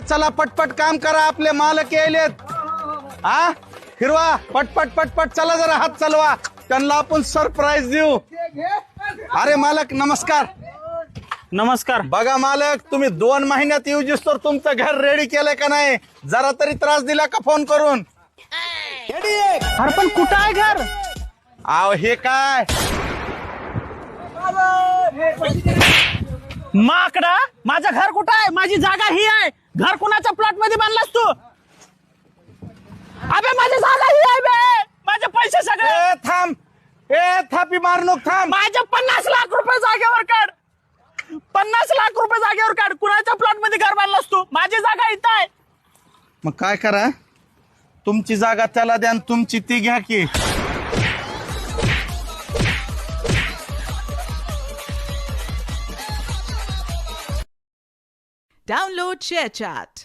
चला पटपट काम करा, आपले मालक यायलेत. हा हिरवा पटपट पटपट चला, जरा हात चालवा, त्यांना आपण सरप्राईज देऊ. अरे मालक नमस्कार. नमस्कार. बघा मालक, तुम्ही 2 महिन्यात येऊ तर तुमचं घर रेडी केलंय का नाही, जरा तरी त्रास दिला का फोन करून? अरे पण कुठं आहे घर? आव हे काय माकडा, माझं घर कुठं आहे? माझी जागा ही आहे. घर कुणाच्या प्लॉट मध्ये बांधलास तू? अबे माझी जागा ही आहे बे. माझे पैसे सगळे. थांब, थापी मार नको, थांब. माझे 50 लाख रुपये जागेवर काढ. 50 लाख रुपये जागेवर काढ. कुणाच्या प्लॉट मध्ये घर बांधलास तू? माझी जागा इथं आहे. मग काय करा, तुमची जागा त्याला द्या आणि तुमची ती घ्या की. Download ShareChat.